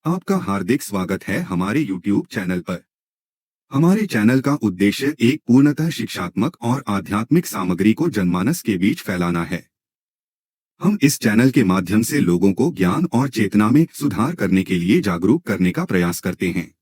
आपका हार्दिक स्वागत है हमारे YouTube चैनल पर। हमारे चैनल का उद्देश्य एक पूर्णतः शिक्षात्मक और आध्यात्मिक सामग्री को जनमानस के बीच फैलाना है। हम इस चैनल के माध्यम से लोगों को ज्ञान और चेतना में सुधार करने के लिए जागरूक करने का प्रयास करते हैं।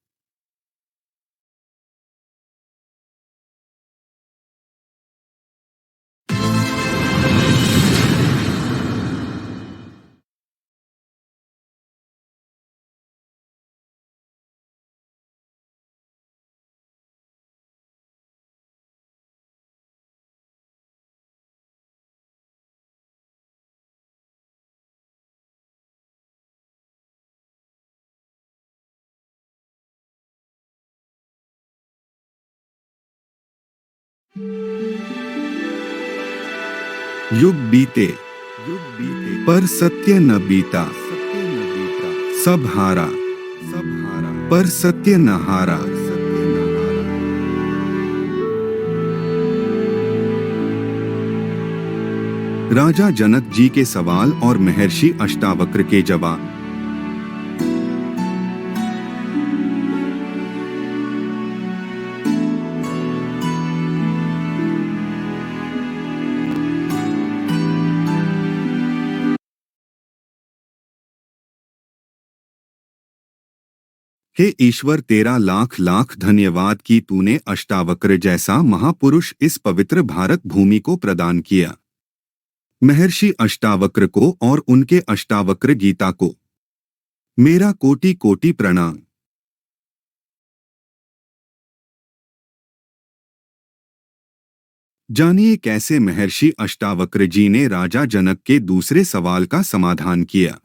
युग बीते पर सत्य न बीता, सब हारा पर सत्य न हारा। राजा जनक जी के सवाल और महर्षि अष्टावक्र के जवाब। हे ईश्वर, तेरा लाख लाख धन्यवाद कि तूने अष्टावक्र जैसा महापुरुष इस पवित्र भारत भूमि को प्रदान किया। महर्षि अष्टावक्र को और उनके अष्टावक्र गीता को मेरा कोटि कोटि प्रणाम। जानिए कैसे महर्षि अष्टावक्र जी ने राजा जनक के दूसरे सवाल का समाधान किया।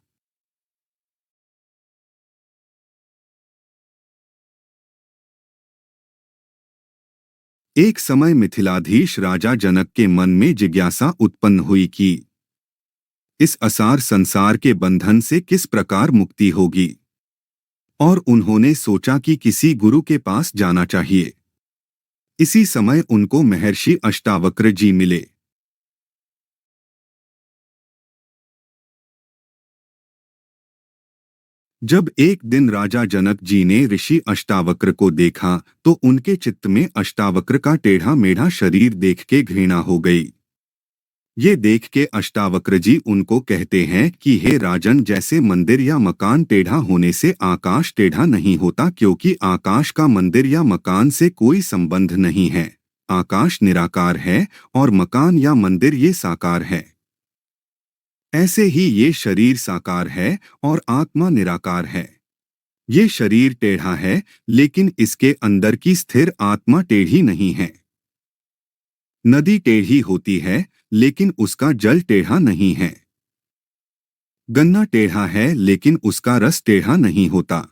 एक समय मिथिलाधीश राजा जनक के मन में जिज्ञासा उत्पन्न हुई कि इस असार संसार के बंधन से किस प्रकार मुक्ति होगी, और उन्होंने सोचा कि किसी गुरु के पास जाना चाहिए। इसी समय उनको महर्षि अष्टावक्र जी मिले। जब एक दिन राजा जनक जी ने ऋषि अष्टावक्र को देखा तो उनके चित्त में अष्टावक्र का टेढ़ा मेढ़ा शरीर देख के घृणा हो गई। ये देख के अष्टावक्र जी उनको कहते हैं कि हे राजन, जैसे मंदिर या मकान टेढ़ा होने से आकाश टेढ़ा नहीं होता, क्योंकि आकाश का मंदिर या मकान से कोई संबंध नहीं है। आकाश निराकार है और मकान या मंदिर ये साकार है। ऐसे ही ये शरीर साकार है और आत्मा निराकार है। ये शरीर टेढ़ा है, लेकिन इसके अंदर की स्थिर आत्मा टेढ़ी नहीं है। नदी टेढ़ी होती है, लेकिन उसका जल टेढ़ा नहीं है। गन्ना टेढ़ा है, लेकिन उसका रस टेढ़ा नहीं होता।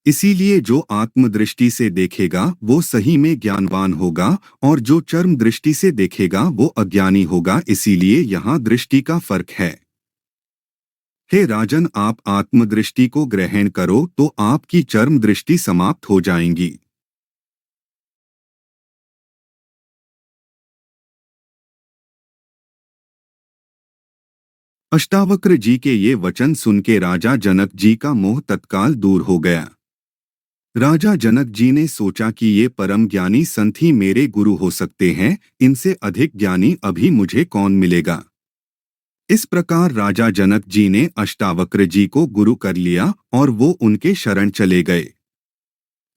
इसीलिए जो आत्मदृष्टि से देखेगा वो सही में ज्ञानवान होगा, और जो चर्म दृष्टि से देखेगा वो अज्ञानी होगा। इसीलिए यहाँ दृष्टि का फर्क है। हे राजन, आप आत्मदृष्टि को ग्रहण करो तो आपकी चर्म दृष्टि समाप्त हो जाएंगी। अष्टावक्र जी के ये वचन सुन के राजा जनक जी का मोह तत्काल दूर हो गया। राजा जनक जी ने सोचा कि ये परम ज्ञानी संत ही मेरे गुरु हो सकते हैं, इनसे अधिक ज्ञानी अभी मुझे कौन मिलेगा। इस प्रकार राजा जनक जी ने अष्टावक्र जी को गुरु कर लिया और वो उनके शरण चले गए।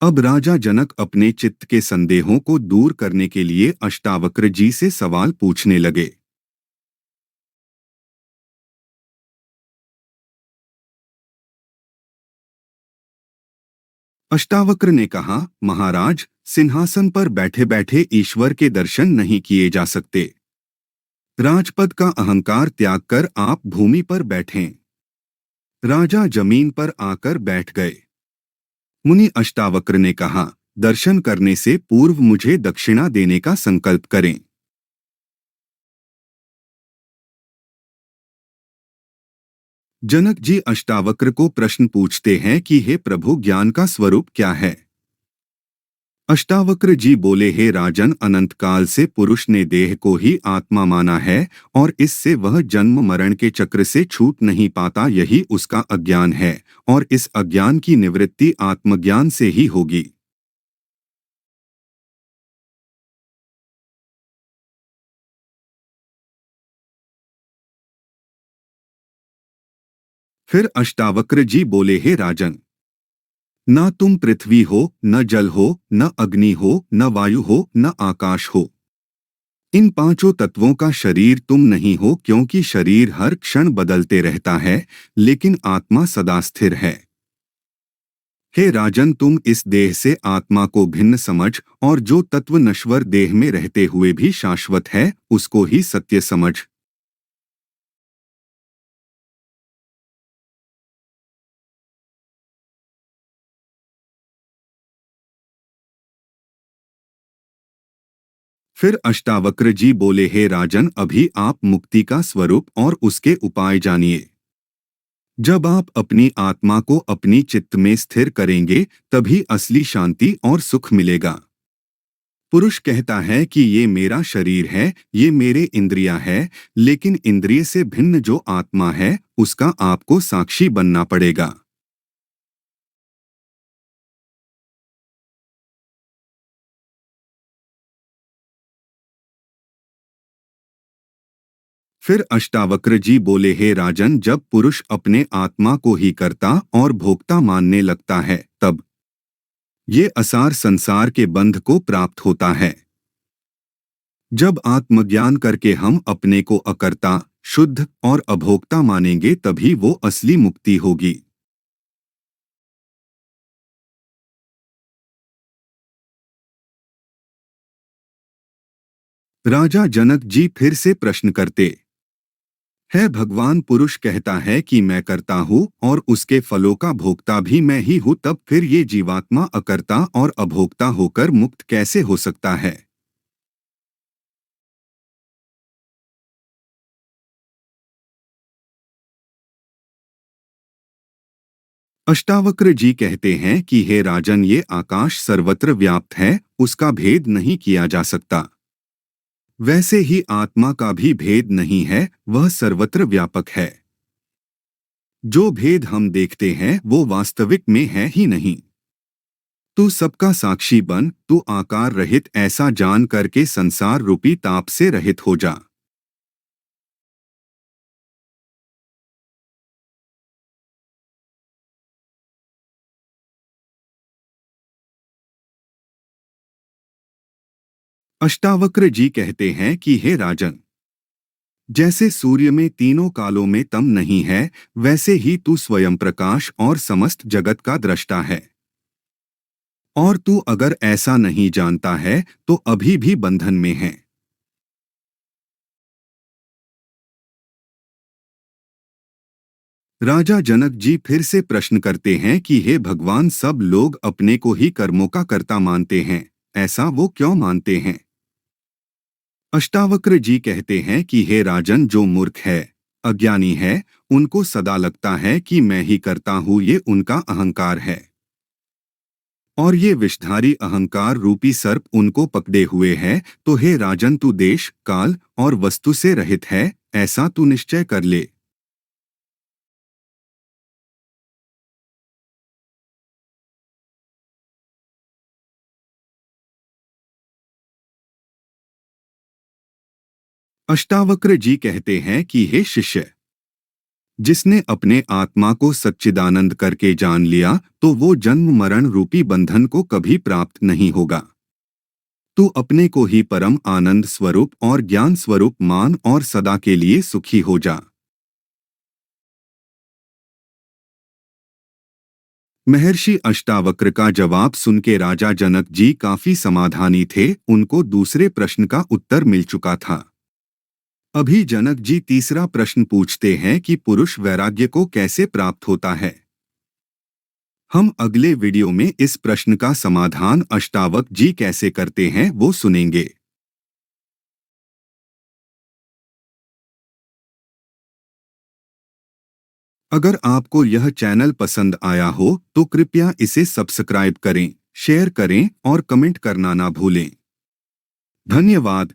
अब राजा जनक अपने चित्त के संदेहों को दूर करने के लिए अष्टावक्र जी से सवाल पूछने लगे। अष्टावक्र ने कहा, महाराज, सिंहासन पर बैठे बैठे ईश्वर के दर्शन नहीं किए जा सकते। राजपद का अहंकार त्याग कर आप भूमि पर बैठें। राजा जमीन पर आकर बैठ गए। मुनि अष्टावक्र ने कहा, दर्शन करने से पूर्व मुझे दक्षिणा देने का संकल्प करें। जनक जी अष्टावक्र को प्रश्न पूछते हैं कि हे प्रभु, ज्ञान का स्वरूप क्या है। अष्टावक्र जी बोले, हे राजन, अनंत काल से पुरुष ने देह को ही आत्मा माना है और इससे वह जन्म मरण के चक्र से छूट नहीं पाता। यही उसका अज्ञान है और इस अज्ञान की निवृत्ति आत्मज्ञान से ही होगी। फिर अष्टावक्र जी बोले, हे राजन, न तुम पृथ्वी हो, न जल हो, न अग्नि हो, न वायु हो, न आकाश हो। इन पांचों तत्वों का शरीर तुम नहीं हो, क्योंकि शरीर हर क्षण बदलते रहता है, लेकिन आत्मा सदा स्थिर है। हे राजन, तुम इस देह से आत्मा को भिन्न समझ और जो तत्व नश्वर देह में रहते हुए भी शाश्वत है, उसको ही सत्य समझ। फिर अष्टावक्र जी बोले, हे राजन, अभी आप मुक्ति का स्वरूप और उसके उपाय जानिए। जब आप अपनी आत्मा को अपनी चित्त में स्थिर करेंगे, तभी असली शांति और सुख मिलेगा। पुरुष कहता है कि ये मेरा शरीर है, ये मेरे इंद्रियां है, लेकिन इंद्रिय से भिन्न जो आत्मा है, उसका आपको साक्षी बनना पड़ेगा। फिर अष्टावक्र जी बोले, हे राजन, जब पुरुष अपने आत्मा को ही कर्ता और भोक्ता मानने लगता है, तब ये असार संसार के बंध को प्राप्त होता है। जब आत्मज्ञान करके हम अपने को अकर्ता, शुद्ध और अभोक्ता मानेंगे, तभी वो असली मुक्ति होगी। राजा जनक जी फिर से प्रश्न करते है, भगवान, पुरुष कहता है कि मैं करता हूँ और उसके फलों का भोक्ता भी मैं ही हूँ, तब फिर ये जीवात्मा अकर्ता और अभोक्ता होकर मुक्त कैसे हो सकता है? अष्टावक्र जी कहते हैं कि हे राजन, ये आकाश सर्वत्र व्याप्त है, उसका भेद नहीं किया जा सकता। वैसे ही आत्मा का भी भेद नहीं है, वह सर्वत्र व्यापक है। जो भेद हम देखते हैं वो वास्तविक में है ही नहीं। तू सबका साक्षी बन, तू आकार रहित ऐसा जान करके संसार रूपी ताप से रहित हो जा। अष्टावक्र जी कहते हैं कि हे राजन, जैसे सूर्य में तीनों कालों में तम नहीं है, वैसे ही तू स्वयं प्रकाश और समस्त जगत का दृष्टा है। और तू अगर ऐसा नहीं जानता है तो अभी भी बंधन में है। राजा जनक जी फिर से प्रश्न करते हैं कि हे भगवान, सब लोग अपने को ही कर्मों का कर्ता मानते हैं, ऐसा वो क्यों मानते हैं? अष्टावक्र जी कहते हैं कि हे राजन, जो मूर्ख है, अज्ञानी है, उनको सदा लगता है कि मैं ही करता हूँ, ये उनका अहंकार है। और ये विषधारी अहंकार रूपी सर्प उनको पकड़े हुए है। तो हे राजन, तू देश, काल और वस्तु से रहित है, ऐसा तू निश्चय कर ले। अष्टावक्र जी कहते हैं कि हे शिष्य, जिसने अपने आत्मा को सच्चिदानंद करके जान लिया, तो वो जन्म मरण रूपी बंधन को कभी प्राप्त नहीं होगा। तू अपने को ही परम आनंद स्वरूप और ज्ञान स्वरूप मान और सदा के लिए सुखी हो जा। महर्षि अष्टावक्र का जवाब सुन के राजा जनक जी काफी समाधानी थे, उनको दूसरे प्रश्न का उत्तर मिल चुका था। अभी जनक जी तीसरा प्रश्न पूछते हैं कि पुरुष वैराग्य को कैसे प्राप्त होता है। हम अगले वीडियो में इस प्रश्न का समाधान अष्टावक जी कैसे करते हैं वो सुनेंगे। अगर आपको यह चैनल पसंद आया हो तो कृपया इसे सब्सक्राइब करें, शेयर करें और कमेंट करना ना भूलें। धन्यवाद।